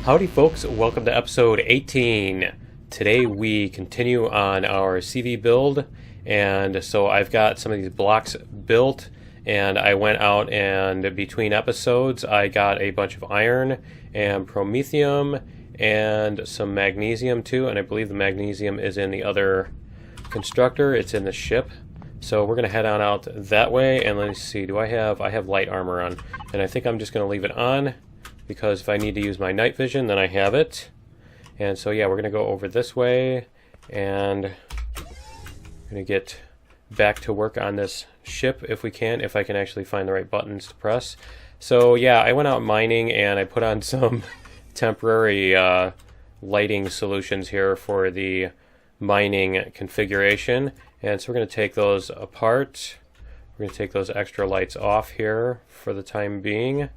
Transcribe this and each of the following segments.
Howdy folks, welcome to episode 18. Today we continue on our CV build, and so I've got some of these blocks built, and I went out and between episodes I got a bunch of iron and promethium and some magnesium too, and I believe the magnesium is in the other constructor, it's in the ship. So we're going to head on out that way, and let's see, I have light armor on, and I think I'm just going to leave it on, because if I need to use my night vision, then I have it. And so yeah, we're going to go over this way, and I'm going to get back to work on this ship if I can actually find the right buttons to press. So yeah, I went out mining, and I put on some temporary lighting solutions here for the mining configuration. And so we're going to take those apart. We're going to take those extra lights off here for the time being.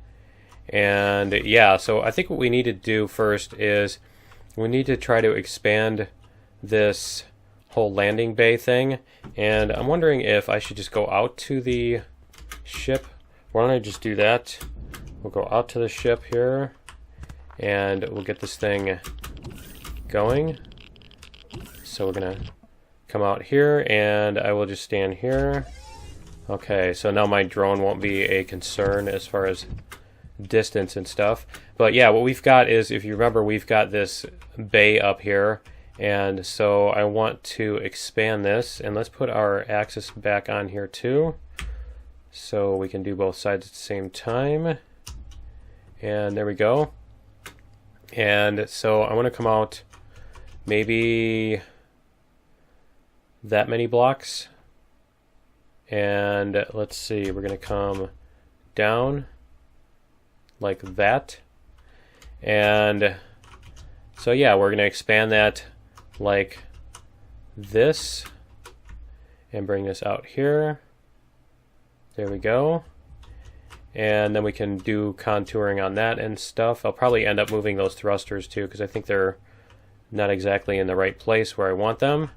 And yeah, so I think what we need to do first is we need to try to expand this whole landing bay thing. And I'm wondering if I should just go out to the ship. Why don't I just do that? We'll go out to the ship here, and we'll get this thing going. So we're going to come out here, and I will just stand here. Okay, so now my drone won't be a concern as far as distance and stuff. But yeah, what we've got is, if you remember, we've got this bay up here, and so I want to expand this, and let's put our axis back on here too, so we can do both sides at the same time. And there we go. And so I want to come out maybe that many blocks, and let's see, we're going to come down like that. And so yeah, we're going to expand that like this and bring this out here. There we go. And then we can do contouring on that and stuff. I'll probably end up moving those thrusters too, because I think they're not exactly in the right place where I want them.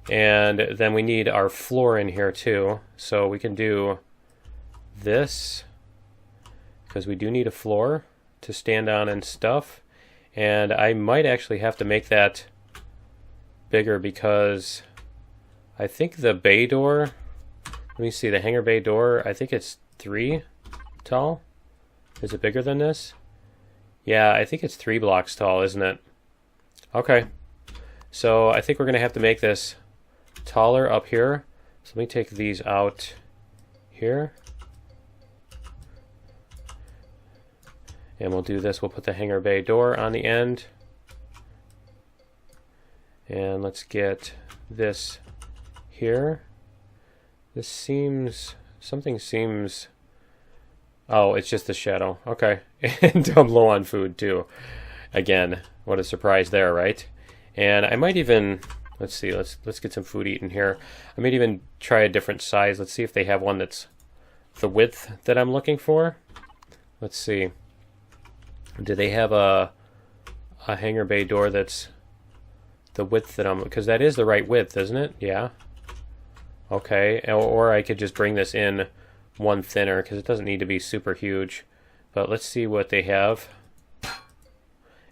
And then we need our floor in here too, so we can do this, because we do need a floor to stand on and stuff. And I might actually have to make that bigger, because I think the bay door, let me see, the hangar bay door, I think it's 3 tall. Is it bigger than this? Yeah, I think it's 3 blocks tall, isn't it? Okay, so I think we're going to have to make this taller up here. So let me take these out here. And we'll do this, we'll put the hangar bay door on the end. And let's get this here. This seems, something seems, oh, it's just the shadow. Okay, and I'm low on food too. Again, what a surprise there, right? And I might even, let's see, let's get some food eaten here. I might even try a different size. Let's see if they have one that's the width that I'm looking for. Let's see. Do they have a hangar bay door that's the width that I'm, because that is the right width, isn't it? Yeah. Okay, or I could just bring this in one thinner, because it doesn't need to be super huge. But let's see what they have.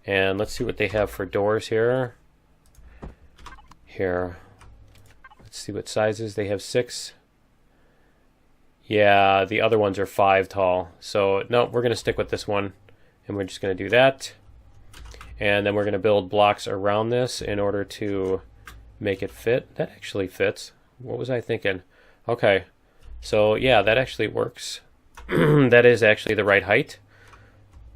And let's see what they have for doors here. Here. Let's see what sizes. They have 6. Yeah, the other ones are 5 tall. So, no, we're going to stick with this one. And we're just going to do that. And then we're going to build blocks around this in order to make it fit. That actually fits. What was I thinking? Okay. So, yeah, that actually works. That is actually the right height.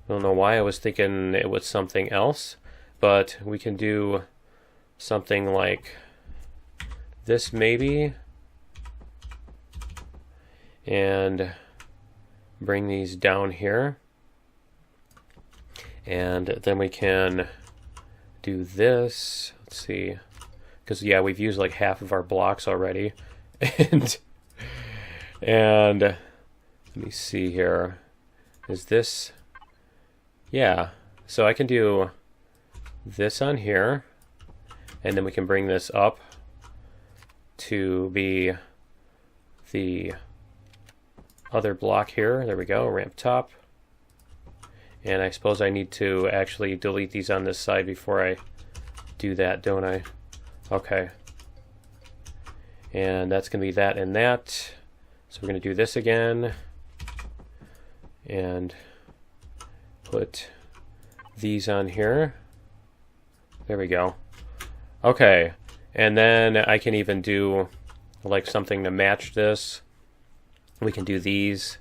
I don't know why I was thinking it was something else. But we can do something like this maybe. And bring these down here. And then we can do this. Let's see. Because, yeah, we've used like half of our blocks already. and let me see here. Is this... Yeah. So I can do this on here. And then we can bring this up to be the other block here. There we go, ramp top. And I suppose I need to actually delete these on this side before I do that, don't I? Okay. And that's going to be that and that. So we're going to do this again. And put these on here. There we go. Okay. And then I can even do like something to match this. We can do these.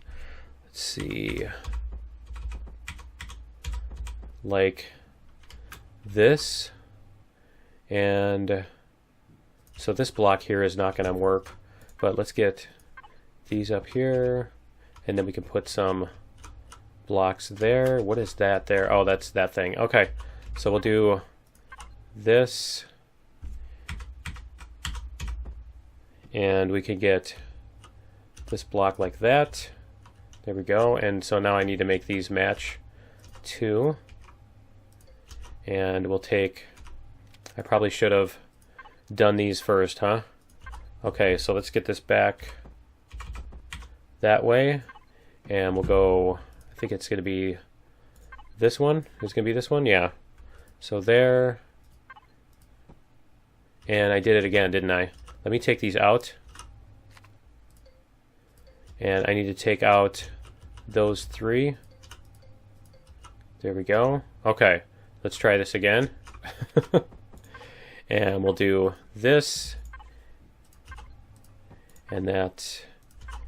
Let's see. Like this. And so this block here is not going to work, but let's get these up here, and then we can put some blocks there. What is that there? Oh, that's that thing. Okay, so we'll do this, and we can get this block like that. There we go. And so now I need to make these match too. And we'll take, I probably should have done these first, huh? Okay, so let's get this back that way. And we'll go, I think it's going to be this one. It's going to be this one? Yeah. So there. And I did it again, didn't I? Let me take these out. And I need to take out those three. There we go. Okay, let's try this again. And we'll do this and that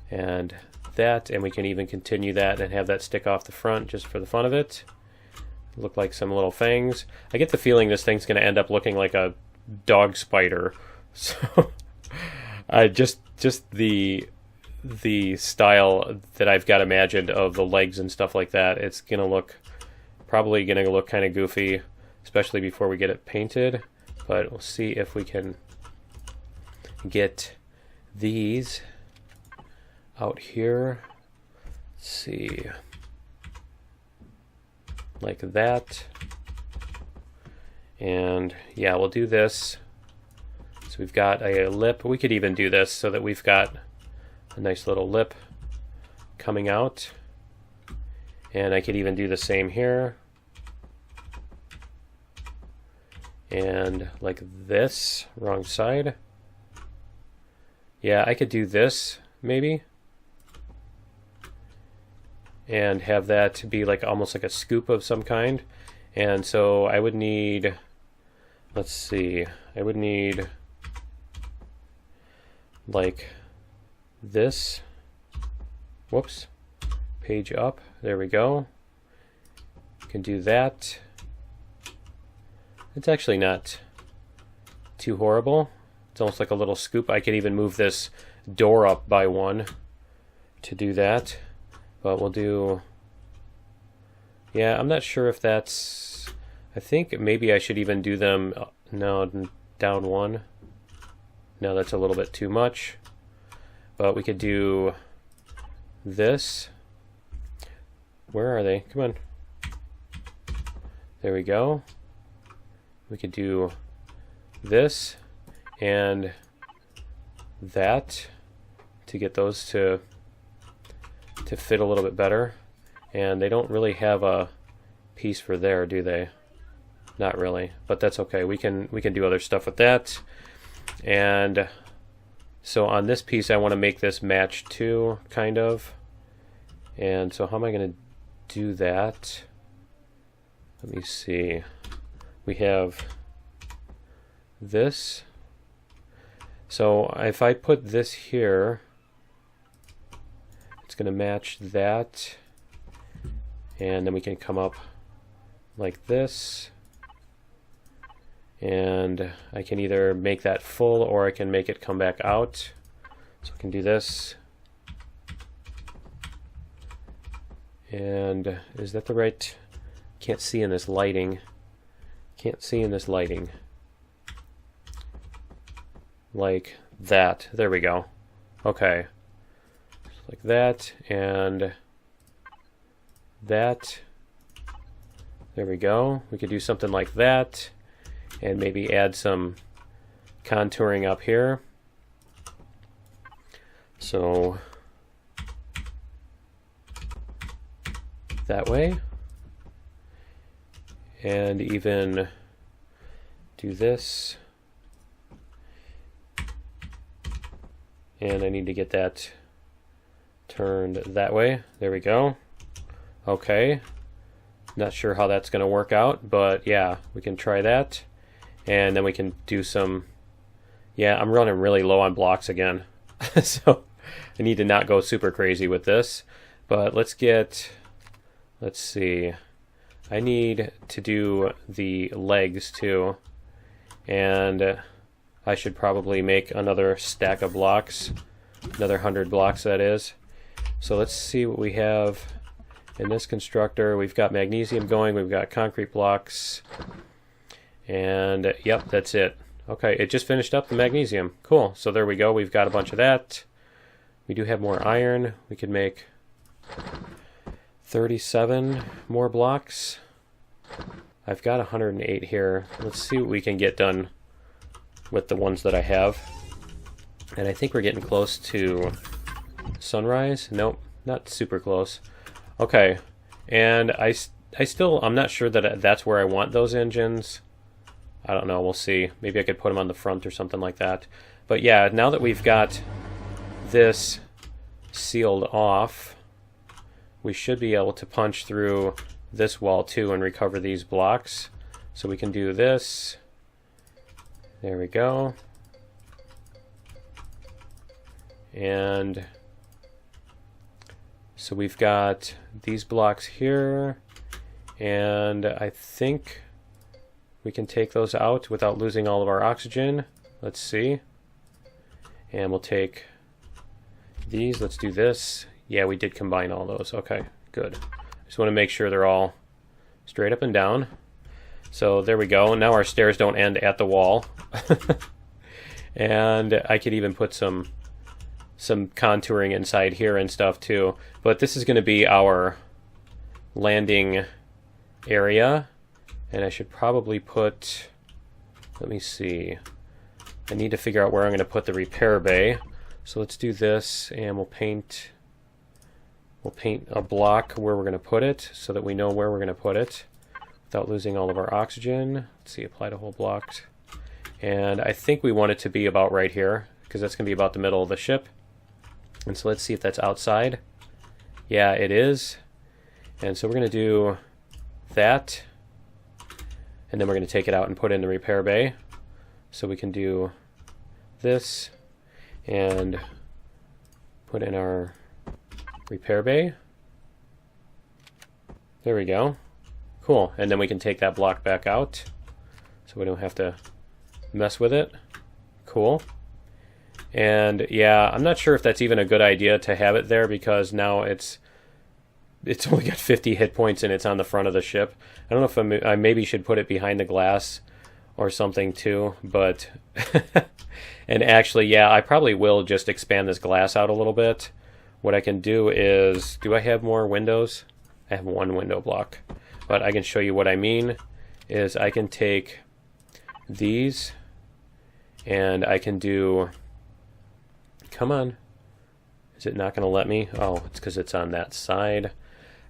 and that, and we can even continue that and have that stick off the front just for the fun of it. Look like some little fangs. I get the feeling this thing's going to end up looking like a dog spider. So just the style that I've got imagined of the legs and stuff like that, it's gonna look probably gonna look kind of goofy, especially before we get it painted. But we'll see if we can get these out here. Let's see, like that. And yeah, we'll do this. So we've got a lip. We could even do this so that we've got a nice little lip coming out. And I could even do the same here. And like this, wrong side. Yeah, I could do this maybe. And have that be like almost like a scoop of some kind. And so I would need, let's see, I would need like this. Whoops. Page up. There we go. Can do that. It's actually not too horrible. It's almost like a little scoop. I could even move this door up by one to do that. But we'll do, yeah, I'm not sure if that's, I think maybe I should even do them, no, down one. No, that's a little bit too much. But we could do this. Where are they? Come on. There we go. We could do this and that to get those to fit a little bit better. And they don't really have a piece for there, do they? Not really, but that's okay. We can do other stuff with that. And so on this piece, I want to make this match too, kind of. And so how am I going to do that? Let me see. We have this. So if I put this here, it's going to match that. And then we can come up like this. And I can either make that full or I can make it come back out. So I can do this. And is that the right? Can't see in this lighting. Can't see in this lighting. Like that. There we go. Okay. Like that and that. There we go. We could do something like that. And maybe add some contouring up here. So that way. and even do this. And I need to get that turned that way. There we go. Okay. Not sure how that's going to work out, but yeah, we can try that. And then we can do some... Yeah, I'm running really low on blocks again. So I need to not go super crazy with this. But let's see. I need to do the legs too. And I should probably make another stack of blocks. Another 100 blocks, that is. So let's see what we have in this constructor. We've got magnesium going. We've got concrete blocks. And yep, that's it. Okay, it just finished up the magnesium. Cool. So there we go. We've got a bunch of that. We do have more iron. We could make 37 more blocks. I've got 108 here. Let's see what we can get done with the ones that I have. And I think we're getting close to sunrise. Nope, not super close. Okay, and I'm not sure that that's where I want those engines. I don't know, we'll see. Maybe I could put them on the front or something like that. But yeah, now that we've got this sealed off, we should be able to punch through this wall too and recover these blocks. So we can do this. There we go. And so we've got these blocks here, and I think we can take those out without losing all of our oxygen. Let's see. And we'll take these. Let's do this. Yeah, we did combine all those. Okay, good. Just want to make sure they're all straight up and down. So there we go. Now our stairs don't end at the wall. And I could even put some contouring inside here and stuff too. But this is going to be our landing area. And I should probably put, let me see, I need to figure out where I'm going to put the repair bay. So let's do this, and we'll paint a block where we're going to put it so that we know where we're going to put it without losing all of our oxygen. Let's see, apply to whole blocks. And I think we want it to be about right here, because that's going to be about the middle of the ship. And so let's see if that's outside. Yeah, it is. And so we're going to do that. And then we're going to take it out and put it in the repair bay. So we can do this and put in our repair bay. There we go. Cool. And then we can take that block back out so we don't have to mess with it. Cool. And yeah, I'm not sure if that's even a good idea to have it there, because now it's only got 50 hit points and it's on the front of the ship. I don't know if I maybe should put it behind the glass or something too, but and actually, yeah, I probably will just expand this glass out a little bit. What I can do is, do I have more windows? I have one window block, but I can show you what I mean. Is I can take these and I can do, come on, is it not going to let me? Oh, it's because it's on that side.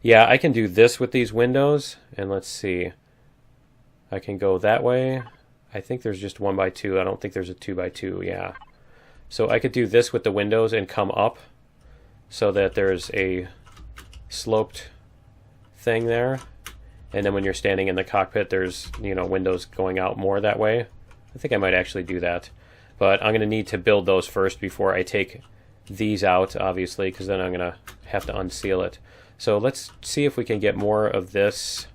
Yeah, I can do this with these windows, and let's see. I can go that way. I think there's just 1x2. I don't think there's a 2x2, yeah. So I could do this with the windows and come up so that there's a sloped thing there. And then when you're standing in the cockpit, there's, you know, windows going out more that way. I think I might actually do that. But I'm going to need to build those first before I take these out, obviously, because then I'm going to have to unseal it. So let's see if we can get more of this.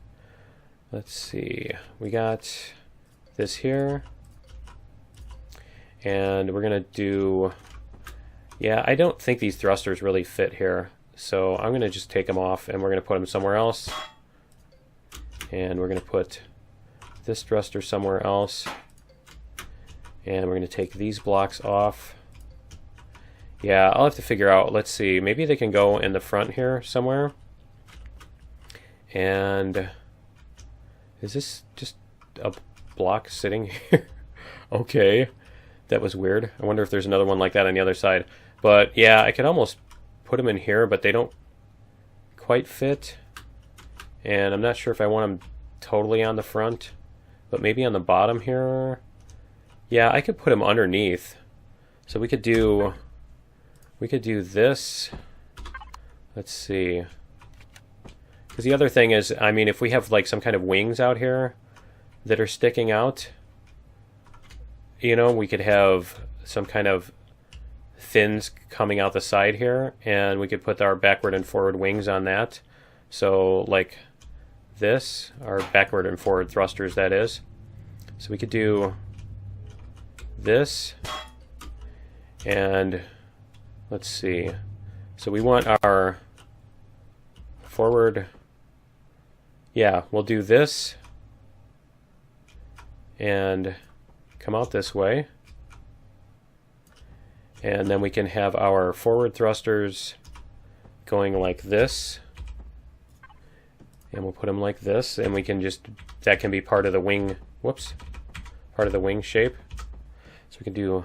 Let's see. We got this here. And we're going to do... Yeah, I don't think these thrusters really fit here. So I'm going to just take them off and we're going to put them somewhere else. And we're going to put this thruster somewhere else. And we're going to take these blocks off. Yeah, I'll have to figure out, let's see, maybe they can go in the front here somewhere. And is this just a block sitting here? Okay, that was weird. I wonder if there's another one like that on the other side. But yeah, I could almost put them in here, but they don't quite fit. And I'm not sure if I want them totally on the front, but maybe on the bottom here. Yeah, I could put them underneath. So we could do this. Let's see. Because the other thing is, I mean, if we have like some kind of wings out here that are sticking out, you know, we could have some kind of fins coming out the side here, and we could put our backward and forward wings on that. So like this, our backward and forward thrusters, that is. So we could do this, and let's see. So we want our forward, yeah, we'll do this and come out this way. And then we can have our forward thrusters going like this. And we'll put them like this, and we can just, that can be part of the wing, whoops, part of the wing shape. So we can do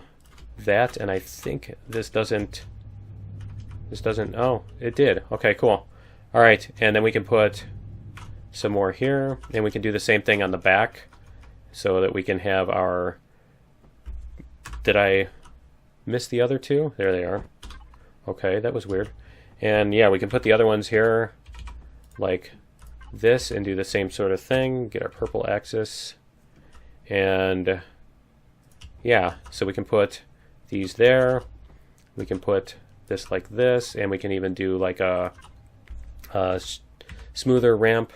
that, and I think this doesn't, oh, it did. Okay, cool. All right, and then we can put some more here, and we can do the same thing on the back so that we can have our, did I miss the other two? There they are. Okay, that was weird. And yeah, we can put the other ones here like this and do the same sort of thing, get our purple axis, and yeah, so we can put these there, we can put this like this, and we can even do like a smoother ramp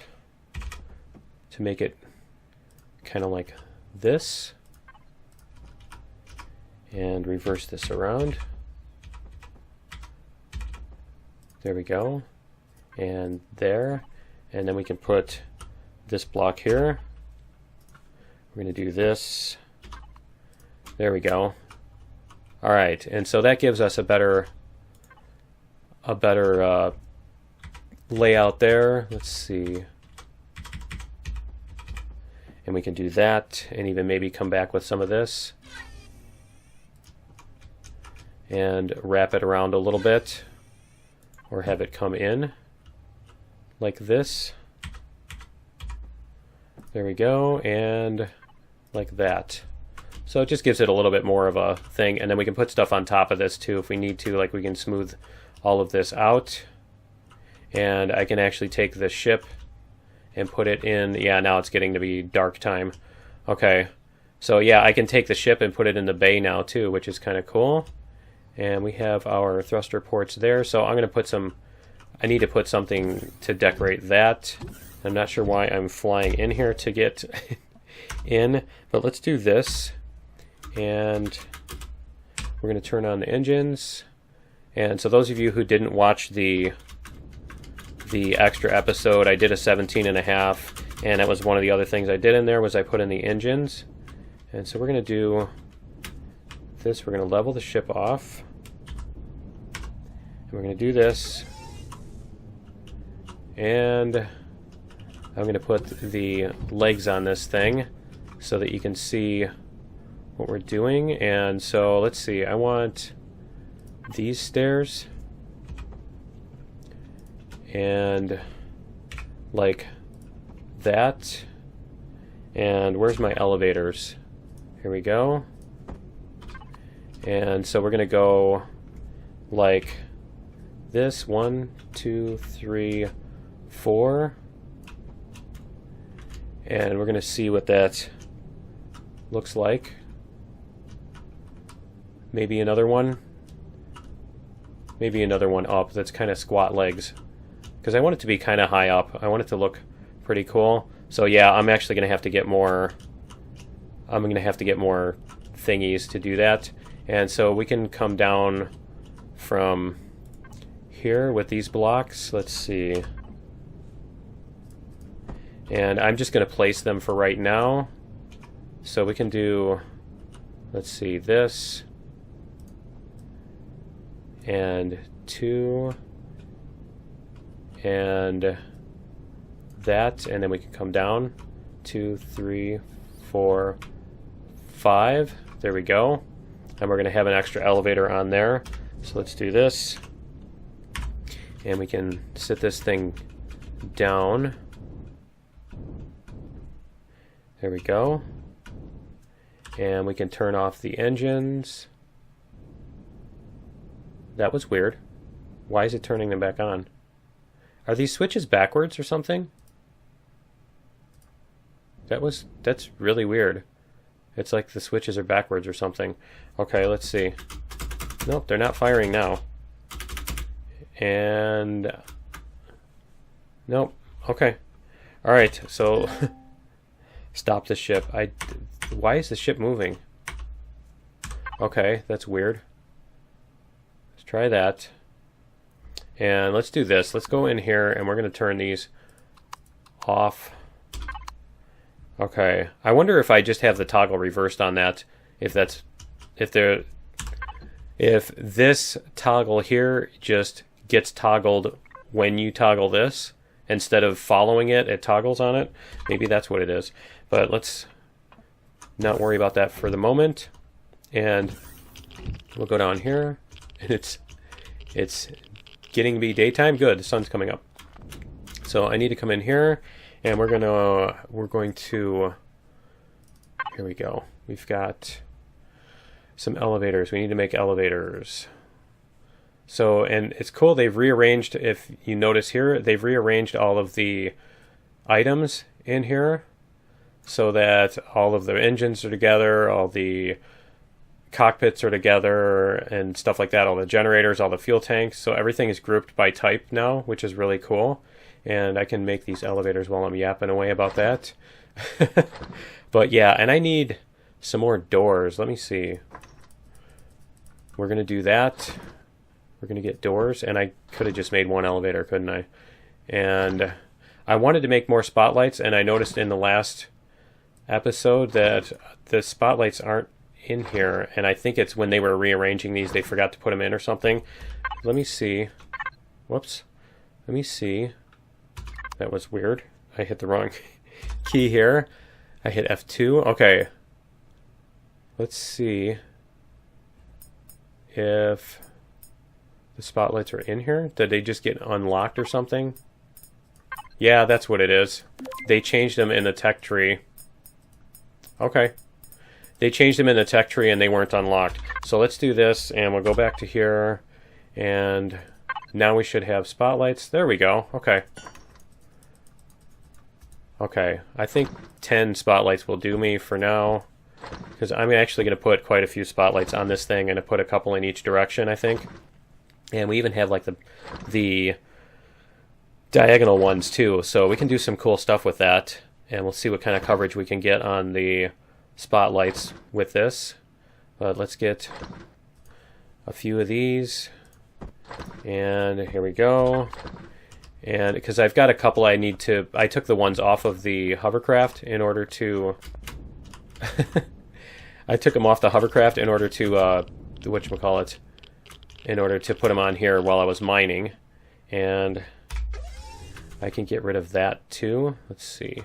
to make it kind of like this, and reverse this around. There we go, and there. And then we can put this block here. We're going to do this. There we go. All right, and so that gives us a better layout there. Let's see. And we can do that, and even maybe come back with some of this and wrap it around a little bit, or have it come in like this. There we go, and like that. So it just gives it a little bit more of a thing, and then we can put stuff on top of this too if we need to, like we can smooth all of this out. And I can actually take the ship and put it in, yeah, now it's getting to be dark time. Okay, so yeah, I can take the ship and put it in the bay now too, which is kind of cool. And we have our thruster ports there, so I'm going to put some, I need to put something to decorate that. I'm not sure why I'm flying in here to get in, but let's do this. And we're going to turn on the engines. And so those of you who didn't watch the extra episode, I did a 17.5, and that was one of the other things I did in there, was I put in the engines. And so we're going to do this. We're going to level the ship off. And we're going to do this. And I'm going to put the legs on this thing so that you can see what we're doing. And so let's see, I want these stairs and like that. And where's my elevators? Here we go. And so we're going to go like this, 1, 2, 3, 4. And we're going to see what that looks like. Maybe another one. Maybe another one up that's kind of squat legs. Because I want it to be kind of high up. I want it to look pretty cool. So yeah, I'm actually going to have to get more, I'm going to have to get more thingies to do that. And so we can come down from here with these blocks. Let's see. And I'm just going to place them for right now. So we can do, let's see, this. And 2. And that. And then we can come down. 2, 3, 4, 5. There we go. And we're going to have an extra elevator on there. So let's do this. And we can sit this thing down. There we go. And we can turn off the engines. That was weird. Why is it turning them back on? Are these switches backwards or something? That's really weird. It's like the switches are backwards or something. Okay, let's see. Nope, they're not firing now. And nope. Okay. All right. So stop the ship. Why is the ship moving? Okay, that's weird. Let's try that. And let's do this. Let's go in here and we're going to turn these off. Okay. I wonder if I just have the toggle reversed on that, if this toggle here just gets toggled when you toggle this instead of following it, it toggles on it. Maybe that's what it is. But let's not worry about that for the moment. And we'll go down here and it's getting to be daytime. Good, the sun's coming up. So I need to come in here and we're going to here we go. We've got some elevators. We need to make elevators. So, and it's cool, they've rearranged, if you notice here, they've rearranged all of the items in here so that all of the engines are together, all the cockpits are together and stuff like that, all the generators, all the fuel tanks. So everything is grouped by type now, which is really cool. And I can make these elevators while I'm yapping away about that. But yeah, and I need some more doors. Let me see. We're going to do that. We're going to get doors, and I could have just made one elevator, couldn't I? And I wanted to make more spotlights, and I noticed in the last episode that the spotlights aren't in here, and I think it's when they were rearranging these, they forgot to put them in or something. Let me see. Whoops. Let me see. That was weird. I hit the wrong key here. I hit F2. Okay. Let's see if the spotlights are in here. Did they just get unlocked or something? Yeah, that's what it is. They changed them in the tech tree. Okay. They changed them in the tech tree and they weren't unlocked. So let's do this and we'll go back to here. And now we should have spotlights. There we go. Okay. Okay. I think 10 spotlights will do me for now. Because I'm actually going to put quite a few spotlights on this thing and to put a couple in each direction, I think. And we even have like the diagonal ones too, so we can do some cool stuff with that. And we'll see what kind of coverage we can get on the spotlights with this. But let's get a few of these. And here we go. And because I've got a couple I took the ones off of the hovercraft in order to... I took them off the hovercraft in order to, whatchamacallit, in order to put them on here while I was mining. And I can get rid of that too. Let's see.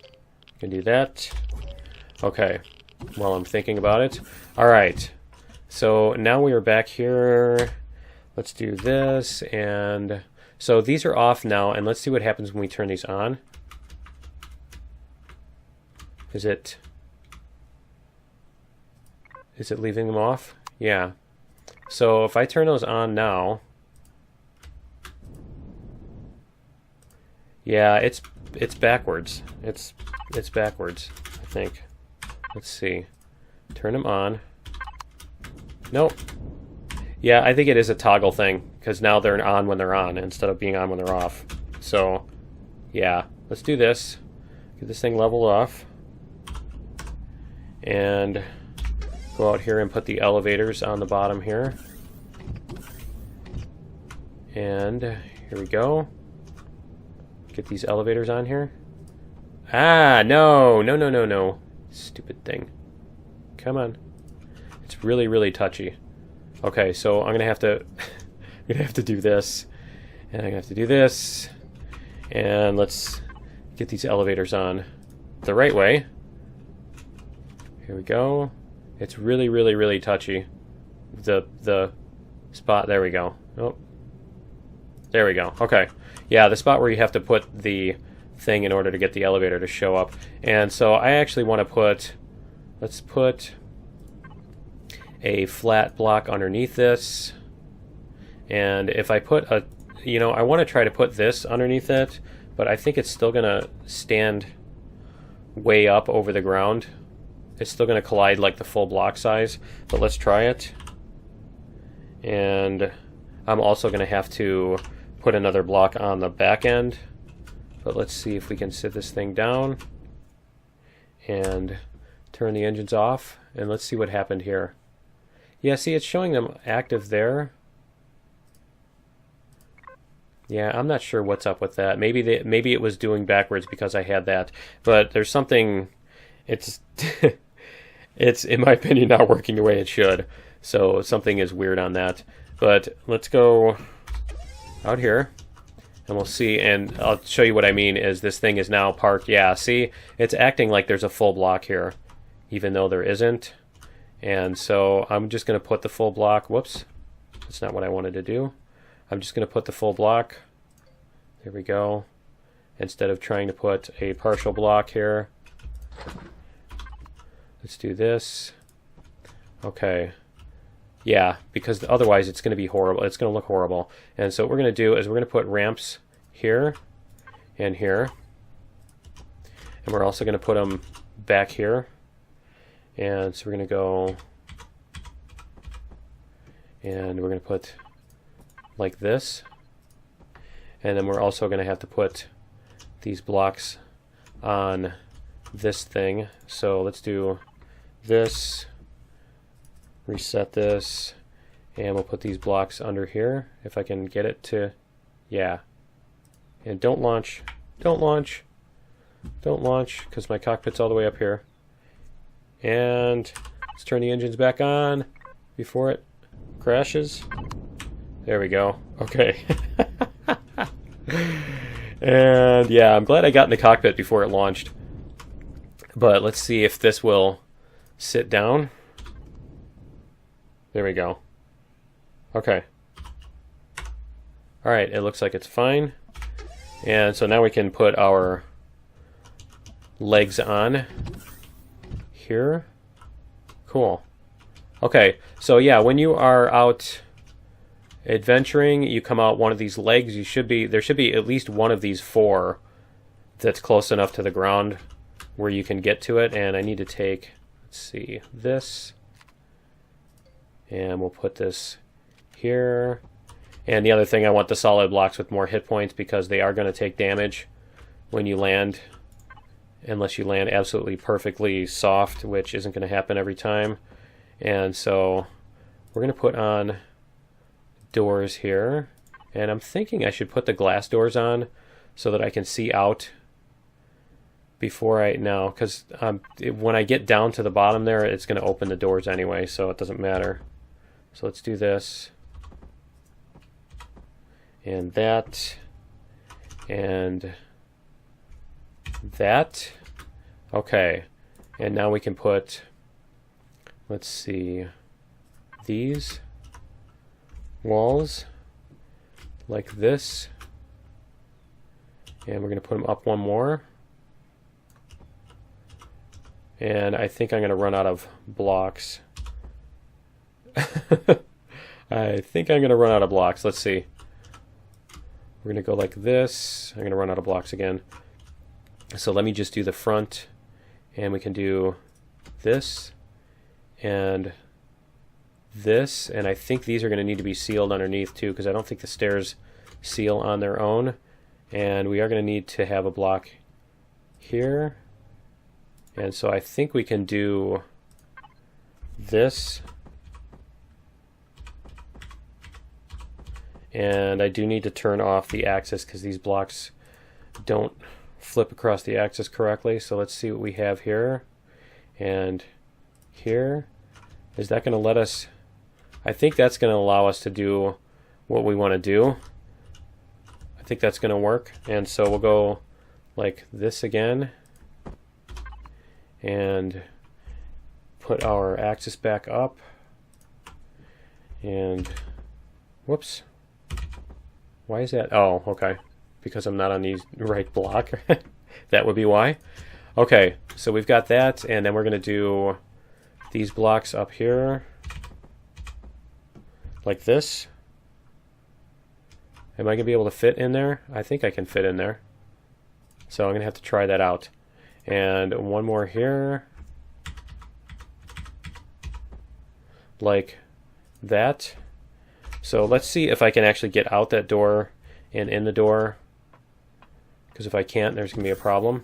I can do that. Okay, while I'm thinking about it. Alright, so now we are back here. Let's do this, and so these are off now, and let's see what happens when we turn these on. Is it leaving them off? Yeah. So if I turn those on now, yeah, it's backwards. It's backwards, I think. Let's see. Turn them on. Nope. Yeah, I think it is a toggle thing, because now they're on when they're on instead of being on when they're off. So, yeah, let's do this. Get this thing leveled off. And go out here and put the elevators on the bottom here. And here we go. Get these elevators on here. Ah, no, no, no, no, no. Stupid thing. Come on. It's really, really touchy. Okay, so I'm gonna have to I'm gonna have to do this. And I'm gonna have to do this. And let's get these elevators on the right way. Here we go. It's really, really, really touchy. The spot, there we go. Oh. There we go. Okay. Yeah, the spot where you have to put the thing in order to get the elevator to show up. And so I actually want to put, let's put a flat block underneath this. And if I put a, you know, I want to try to put this underneath it, but I think it's still going to stand way up over the ground. It's still going to collide like the full block size, but let's try it. And I'm also going to have to put another block on the back end, but let's see if we can sit this thing down and turn the engines off, and let's see what happened here. Yeah, see, it's showing them active there. Yeah, I'm not sure what's up with that. Maybe it was doing backwards because I had that. But there's something, it's it's in my opinion not working the way it should. So something is weird on that. But let's go out here and we'll see, and I'll show you what I mean is this thing is now parked. Yeah, see, it's acting like there's a full block here even though there isn't. And so I'm just going to put the full block. Whoops, that's not what I wanted to do. I'm just going to put the full block. There we go. Instead of trying to put a partial block here. Let's do this. Okay. Yeah, because otherwise it's going to be horrible. It's going to look horrible. And so what we're going to do is we're going to put ramps here and here. And we're also going to put them back here. And so we're going to go and we're going to put like this, and then we're also going to have to put these blocks on this thing. So let's do this, reset this, and we'll put these blocks under here if I can get it to, yeah. And don't launch, don't launch, don't launch, because my cockpit's all the way up here. And let's turn the engines back on before it crashes. There we go. Okay. And yeah, I'm glad I got in the cockpit before it launched. But let's see if this will sit down. There we go. Okay. Alright, it looks like it's fine. And so now we can put our legs on here. Cool. Okay, so yeah, when you are out adventuring, you come out one of these legs, there should be at least one of these four that's close enough to the ground where you can get to it. And I need to take, let's see, this, and we'll put this here. And the other thing, I want the solid blocks with more hit points because they are going to take damage when you land, unless you land absolutely perfectly soft, which isn't going to happen every time. And so we're going to put on doors here, and I'm thinking I should put the glass doors on so that I can see out before I, no, because when I get down to the bottom there, it's going to open the doors anyway, so it doesn't matter. So let's do this, and that, and that. Okay, and now we can put, let's see, these walls like this, and we're going to put them up one more. And I think I'm going to run out of blocks. I think I'm going to run out of blocks. Let's see. We're going to go like this. I'm going to run out of blocks again. So let me just do the front, and we can do this and this, and I think these are going to need to be sealed underneath too, because I don't think the stairs seal on their own. And we are going to need to have a block here, and so I think we can do this, and I do need to turn off the axis because these blocks don't flip across the axis correctly. So let's see what we have here and here. Is that going to let us, I think that's going to allow us to do what we want to do. I think that's going to work. And so we'll go like this again and put our axis back up, and whoops, why is that? Oh, okay, because I'm not on the right block. That would be why. Okay, so we've got that, and then we're going to do these blocks up here, like this. Am I going to be able to fit in there? I think I can fit in there. So I'm going to have to try that out. And one more here. Like that. So let's see if I can actually get out that door and in the door. Because if I can't, there's going to be a problem.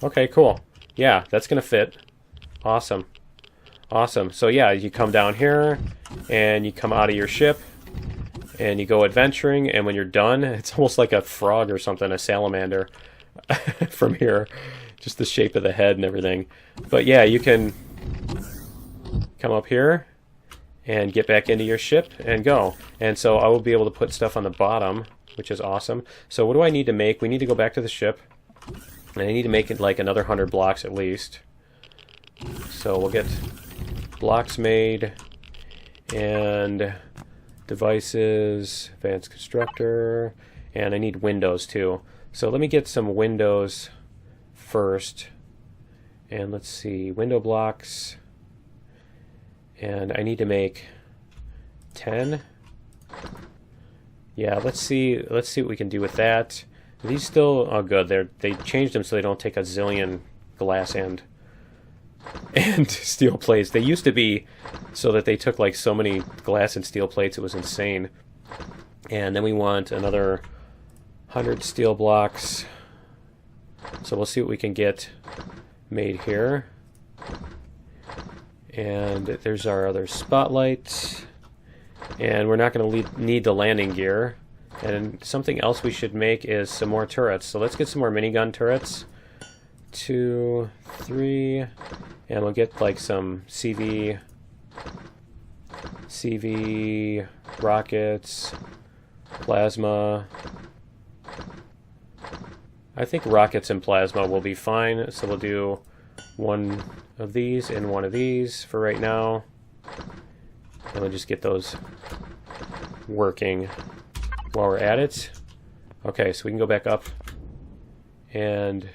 Okay, cool. Yeah, that's going to fit. Awesome. Awesome. So yeah, you come down here and you come out of your ship and you go adventuring, and when you're done, it's almost like a frog or something, a salamander from here. Just the shape of the head and everything. But yeah, you can come up here and get back into your ship and go. And so I will be able to put stuff on the bottom, which is awesome. So what do I need to make? We need to go back to the ship, and I need to make it like another 100 blocks at least. So we'll get blocks made, and devices, advanced constructor, and I need windows too. So let me get some windows first, and let's see, window blocks, and I need to make 10. Yeah, let's see what we can do with that. These still are good. They changed them so they don't take a zillion glass and steel plates. They used to be so that they took like so many glass and steel plates, it was insane. And then we want another 100 steel blocks. So we'll see what we can get made here. And there's our other spotlight. And we're not going to need the landing gear. And something else we should make is some more turrets. So let's get some more minigun turrets. 2, 3, and we'll get like some CV rockets, plasma. I think rockets and plasma will be fine, so we'll do one of these and one of these for right now. And we'll just get those working while we're at it. Okay, so we can go back up. And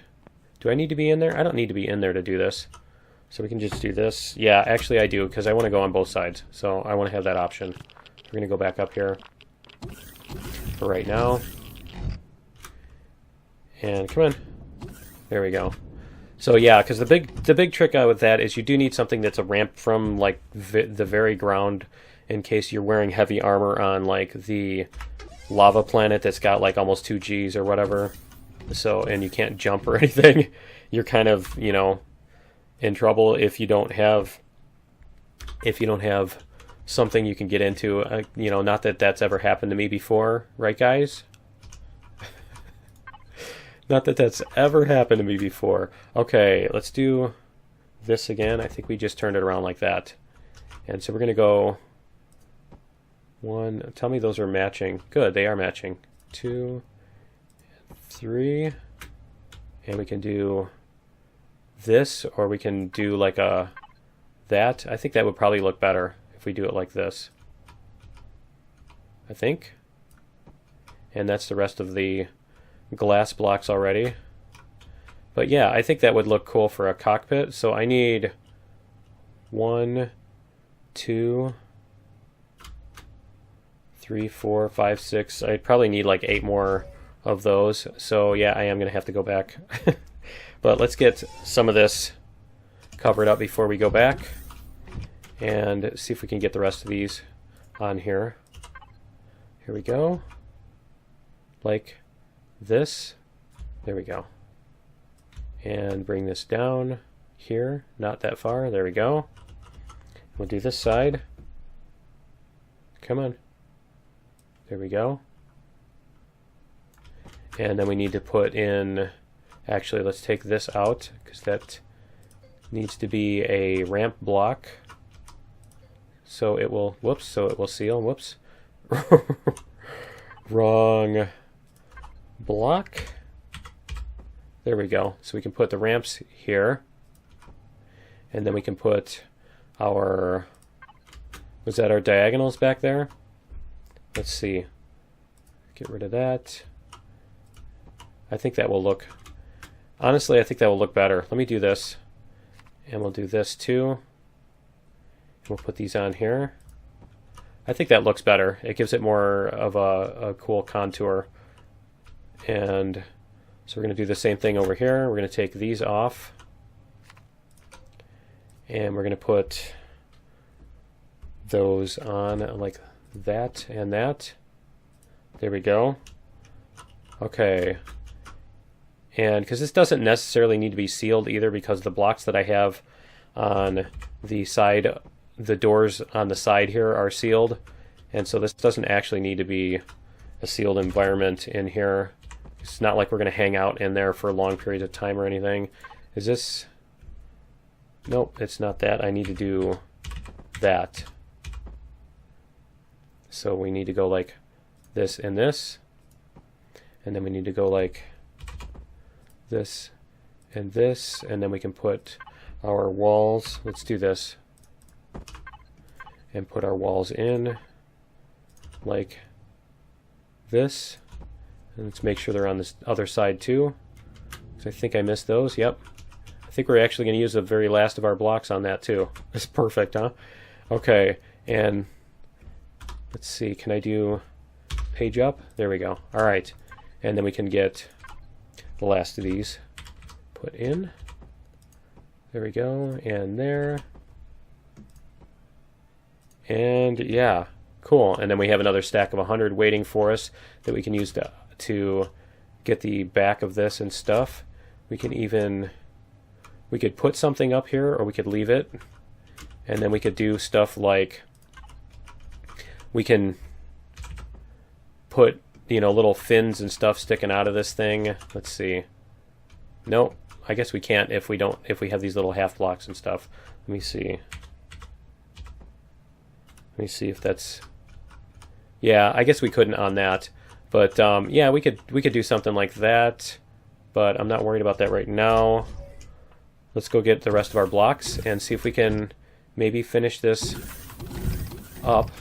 do I need to be in there? I don't need to be in there to do this. So we can just do this. Yeah, actually I do, because I want to go on both sides. So I want to have that option. We're going to go back up here for right now. And come on. There we go. So yeah, because the big trick with that is you do need something that's a ramp from like the very ground, in case you're wearing heavy armor on like the lava planet that's got like almost 2 Gs or whatever. So, and you can't jump or anything. You're kind of, you know, in trouble if you don't have something you can get into. You know, not that that's ever happened to me before, right guys? Not that that's ever happened to me before. Okay, let's do this again. I think we just turned it around like that. And so we're going to go 1. Tell me those are matching. Good, they are matching. 2, 3. And we can do this, or we can do like a that. I think that would probably look better if we do it like this. I think. And that's the rest of the glass blocks already. But yeah, I think that would look cool for a cockpit. So I need 1, 2, 3, 4, 5, 6. I'd probably need like 8 more of those. So yeah, I am going to have to go back. But let's get some of this covered up before we go back and see if we can get the rest of these on here. Here we go. Like this. There we go. And bring this down here, not that far. There we go. We'll do this side. Come on. There we go. And then we need to put in, actually let's take this out, because that needs to be a ramp block. So it will, whoops, so it will seal, whoops. Wrong block. There we go. So we can put the ramps here. And then we can put our, was that our diagonals back there? Let's see. Get rid of that. I think that will look, honestly, I think that will look better. Let me do this. And we'll do this too. And we'll put these on here. I think that looks better. It gives it more of a cool contour. And so we're going to do the same thing over here. We're going to take these off. And we're going to put those on like that and that. There we go. Okay. And because this doesn't necessarily need to be sealed either, because the blocks that I have on the side, the doors on the side here are sealed. And so this doesn't actually need to be a sealed environment in here. It's not like we're going to hang out in there for long periods of time or anything. Is this... Nope, it's not that. I need to do that. So we need to go like this and this. And then we need to go like this and this. And then we can put our walls. Let's do this. And put our walls in like this. And let's make sure they're on this other side too. So I think I missed those. Yep. I think we're actually going to use the very last of our blocks on that too. That's perfect, huh? Okay, and let's see, can I do page up? There we go. All right, and then we can get the last of these put in. There we go, and there. And yeah, cool. And then we have another stack of 100 waiting for us that we can use to get the back of this and stuff. We can even... We could put something up here, or we could leave it. And then we could do stuff like... We can put, you know, little fins and stuff sticking out of this thing. Let's see. Nope. I guess we can't if we have these little half blocks and stuff. Let me see. Let me see if that's... Yeah, I guess we couldn't on that. But yeah, we could do something like that. But I'm not worried about that right now. Let's go get the rest of our blocks and see if we can maybe finish this up.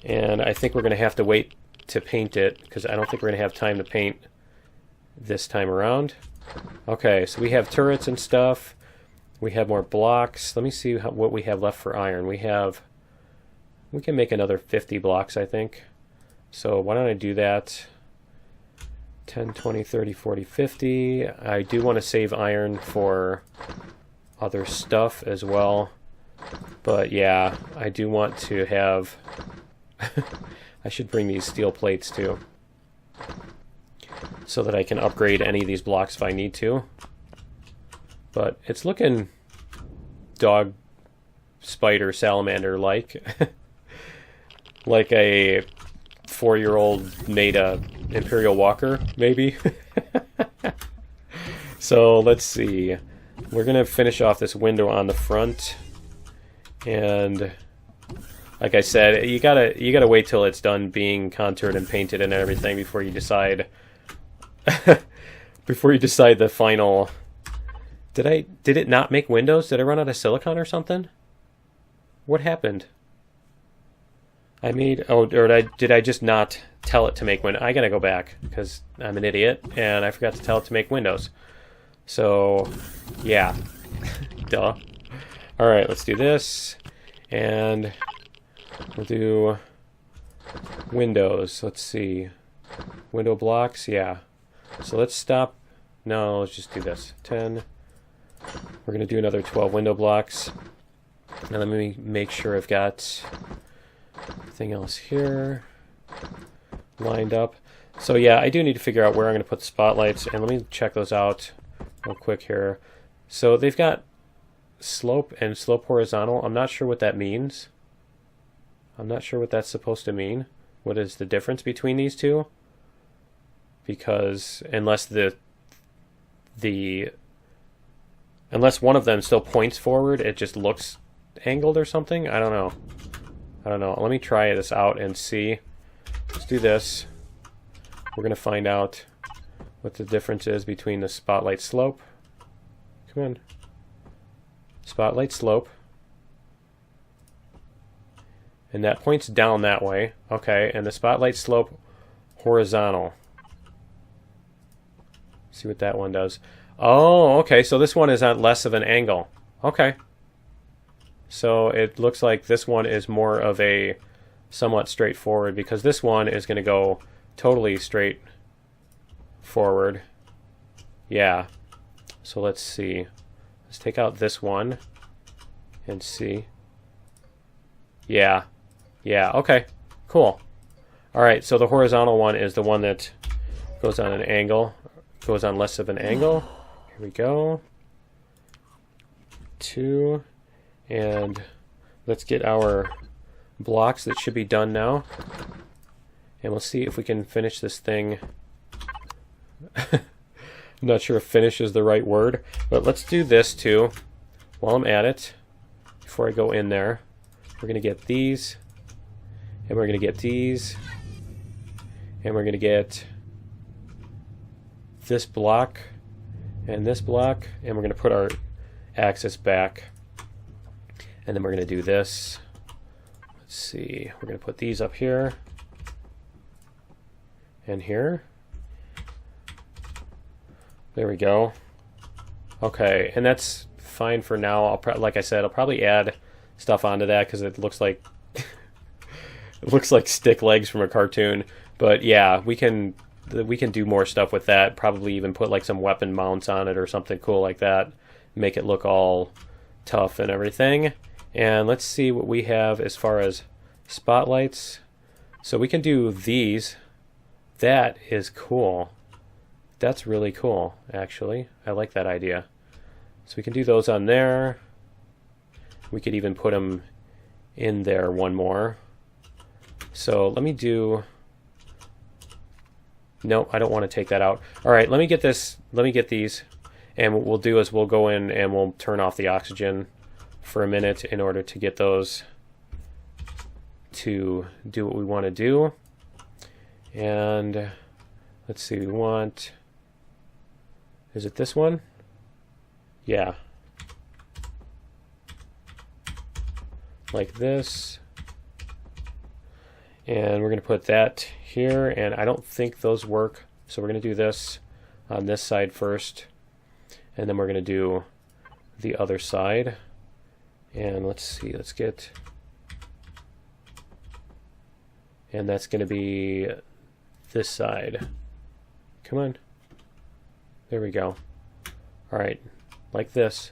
And I think we're going to have to wait to paint it, because I don't think we're going to have time to paint this time around. Okay, so we have turrets and stuff. We have more blocks. Let me see what we have left for iron. We can make another 50 blocks, I think. So why don't I do that? 10, 20, 30, 40, 50. I do want to save iron for other stuff as well. But yeah, I do want to have... I should bring these steel plates too, so that I can upgrade any of these blocks if I need to. But it's looking dog, spider, salamander-like. Like a 4-year-old made a Imperial Walker, maybe. So let's see. We're gonna finish off this window on the front, and like I said, you gotta wait till it's done being contoured and painted and everything before you decide. Before you decide the final. Did it not make windows? Did I run out of silicon or something? What happened? Did I just not tell it to make windows? I gotta go back because I'm an idiot and I forgot to tell it to make windows. So, yeah. Duh. Alright, let's do this. And we'll do windows. Let's see. Window blocks, yeah. So let's stop. No, let's just do this. 10. We're going to do another 12 window blocks. Now let me make sure I've got everything else here lined up. So yeah, I do need to figure out where I'm going to put the spotlights, and let me check those out real quick here. So they've got slope and slope horizontal. I'm not sure what that means. I'm not sure what that's supposed to mean. What is the difference between these two? Because unless unless one of them still points forward, it just looks angled or something. I don't know. Let me try this out and see. Let's do this. We're going to find out what the difference is between the spotlight slope. Come on. Spotlight slope. And that points down that way. Okay, and the spotlight slope horizontal. See what that one does. Oh, okay, so this one is at less of an angle. Okay. So it looks like this one is more of a somewhat straightforward, because this one is going to go totally straight forward. Yeah. So let's see. Let's take out this one and see. Yeah. Yeah, okay. Cool. Alright, so the horizontal one is the one that goes on an angle. Goes on less of an angle. Here we go. 2. And let's get our blocks that should be done now. And we'll see if we can finish this thing. I'm not sure if finish is the right word, but let's do this too while I'm at it. Before I go in there, we're going to get these, and we're going to get these, and we're going to get this block and this block, and we're going to put our axis back, and then we're going to do this. Let's see, we're going to put these up here and here. There we go. Okay, and that's fine for now. Like I said, I'll probably add stuff onto that because it looks like it looks like stick legs from a cartoon. But yeah, we can do more stuff with that. Probably even put like some weapon mounts on it or something cool like that. Make it look all tough and everything. And let's see what we have as far as spotlights. So we can do these. That is cool. That's really cool, actually. I like that idea. So we can do those on there. We could even put them in there one more. So let me do... No, I don't want to take that out. All right, let me get this. Let me get these. And what we'll do is we'll go in and we'll turn off the oxygen for a minute in order to get those to do what we want to do. And let's see, we want... Is it this one? Yeah. Like this. And we're going to put that here, and I don't think those work. So we're going to do this on this side first, and then we're going to do the other side. And let's see, let's get... And that's going to be this side. Come on. There we go. All right, like this.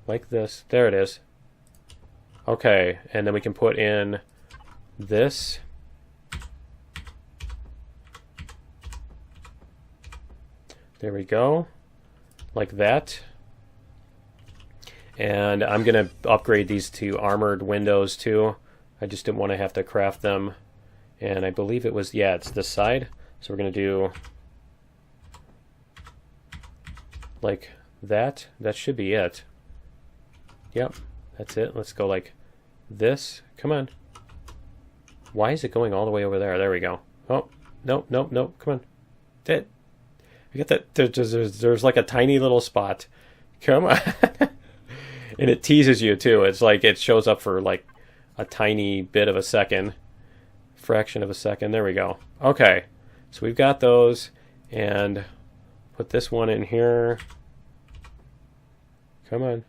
Like this. There it is. Okay, and then we can put in this. There we go. Like that. And I'm going to upgrade these to armored windows too. I just didn't want to have to craft them. And I believe it was, yeah, it's this side. So we're going to do like that. That should be it. Yep, that's it. Let's go like this. Come on. Why is it going all the way over there? There we go. Oh, no, no, no. Come on. That. I get that. There's like a tiny little spot. Come on. And it teases you too. It's like it shows up for like a tiny bit of a second. Fraction of a second. There we go. Okay. So we've got those. And put this one in here. Come on.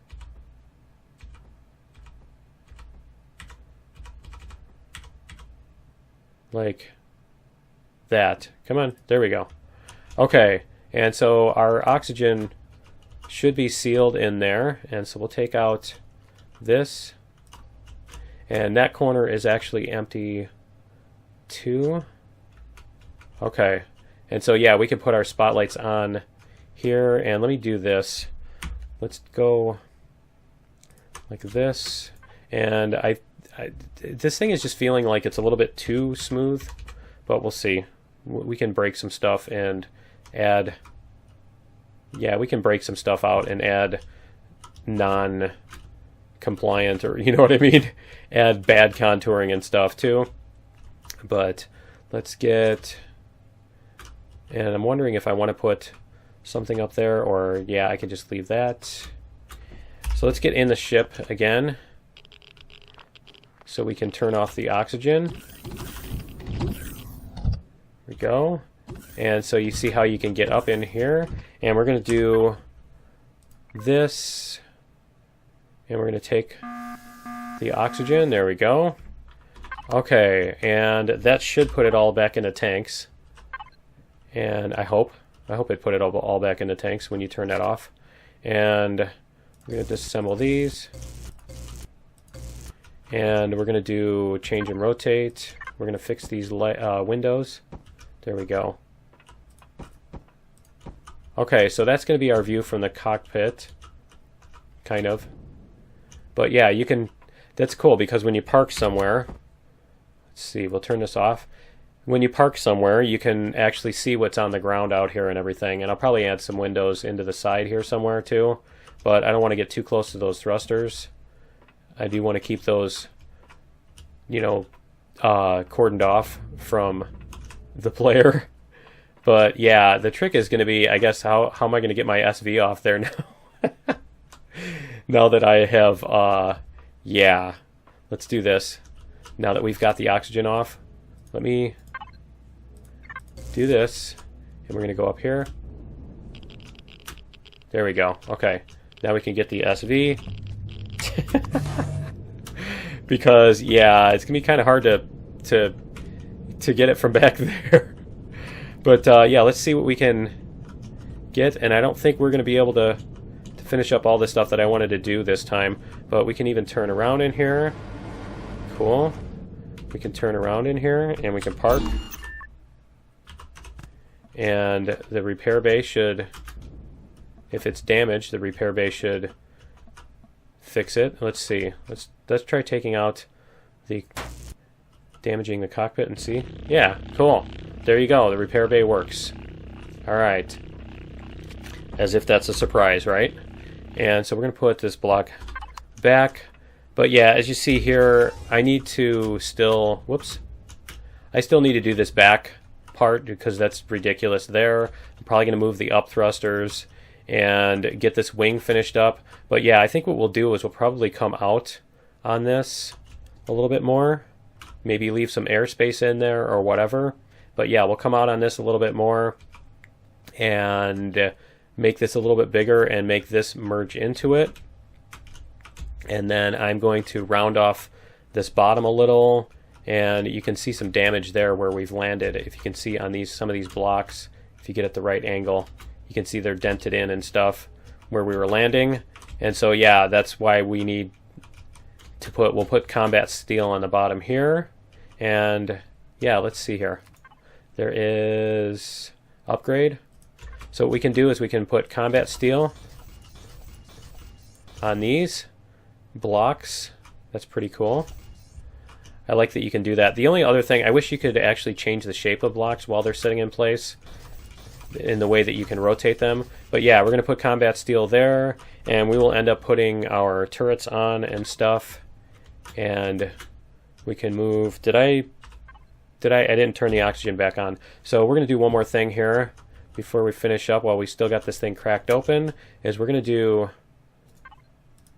Like that. Come on. There we go. Okay. And so our oxygen should be sealed in there. And so we'll take out this. And that corner is actually empty too. Okay. And so, yeah, we can put our spotlights on here. And let me do this. Let's go like this. And this thing is just feeling like it's a little bit too smooth. But we'll see. We can break some stuff and add... Yeah, we can break some stuff out and add non-compliant, or you know what I mean? Add bad contouring and stuff too. But let's get... And I'm wondering if I want to put something up there, or yeah, I can just leave that. So let's get in the ship again, so we can turn off the oxygen. we go. And so you see how you can get up in here. And we're going to do this. And we're going to take the oxygen. There we go. Okay, and that should put it all back into tanks. And I hope it put it all back into tanks when you turn that off. And we're going to disassemble these. And we're going to do change and rotate. We're going to fix these windows. There we go. Okay, so that's going to be our view from the cockpit. Kind of. But yeah, you can... That's cool because when you park somewhere... Let's see, we'll turn this off. When you park somewhere, you can actually see what's on the ground out here and everything. And I'll probably add some windows into the side here somewhere too. But I don't want to get too close to those thrusters. I do want to keep those, you know, cordoned off from the player. But yeah, the trick is going to be, I guess, how am I going to get my SV off there now? Now that I have, yeah, let's do this. Now that we've got the oxygen off, let me do this, and we're going to go up here. There we go. Okay, now we can get the SV. Because, yeah, it's going to be kind of hard to get it from back there. But, yeah, let's see what we can get. And I don't think we're going to be able to finish up all the stuff that I wanted to do this time. But we can even turn around in here. Cool. We can turn around in here, and we can park. And the repair bay should, if it's damaged, the repair bay should fix it. Let's see. Let's try taking out the damaging the cockpit and see. Yeah, cool. There you go. The repair bay works. All right. As if that's a surprise, right? And so we're going to put this block back. But yeah, as you see here, I need to still, whoops, I still need to do this back part because that's ridiculous there. I'm probably going to move the up thrusters and get this wing finished up. But yeah, I think what we'll do is we'll probably come out on this a little bit more. Maybe leave some airspace in there or whatever. But yeah, we'll come out on this a little bit more and make this a little bit bigger and make this merge into it. And then I'm going to round off this bottom a little, and you can see some damage there where we've landed. If you can see on some of these blocks, if you get at the right angle, you can see they're dented in and stuff where we were landing. And so yeah, that's why we need to we'll put combat steel on the bottom here. And yeah, let's see here. There is upgrade. So what we can do is we can put combat steel on these blocks. That's pretty cool. I like that you can do that. The only other thing, I wish you could actually change the shape of blocks while they're sitting in place in the way that you can rotate them. But yeah, we're going to put combat steel there, and we will end up putting our turrets on and stuff. And we can move. I didn't turn the oxygen back on. So we're going to do one more thing here before we finish up while we still got this thing cracked open, is we're going to do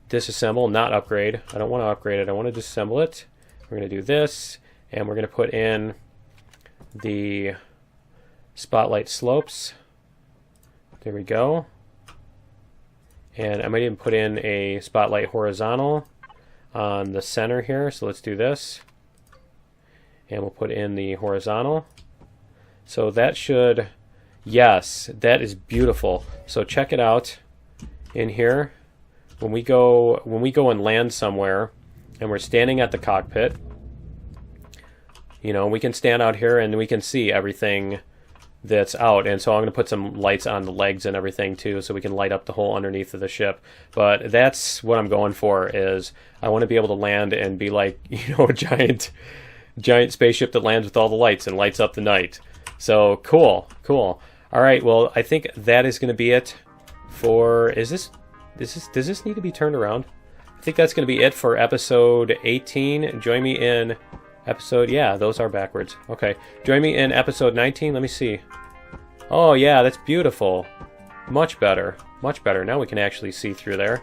disassemble, not upgrade. I don't want to upgrade it. I want to disassemble it. We're going to do this, and we're going to put in the spotlight slopes. There we go. And I might even put in a spotlight horizontal on the center here. So let's do this. And we'll put in the horizontal. So that should, yes, that is beautiful. So check it out in here. When we go and land somewhere and we're standing at the cockpit, you know, we can stand out here and we can see everything that's out. And so I'm going to put some lights on the legs and everything too, so we can light up the whole underneath of the ship. But that's what I'm going for, is I want to be able to land and be like, you know, a giant spaceship that lands with all the lights and lights up the night. So cool. All right, well, I think that is going to be it for, does this need to be turned around? I think that's going to be it for episode 18. Join me in episode, yeah, those are backwards. Okay, join me in episode 19. Let me see. Oh yeah, that's beautiful. Much better. Now we can actually see through there.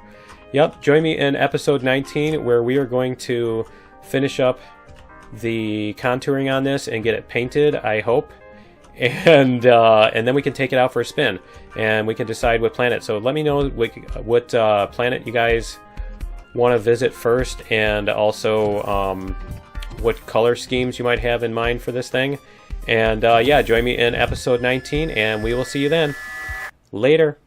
Yep, join me in episode 19 where we are going to finish up the contouring on this and get it painted, I hope. and then we can take it out for a spin, and we can decide what planet. So let me know what planet you guys want to visit first, and also what color schemes you might have in mind for this thing. And yeah, join me in episode 19, and we will see you then. Later.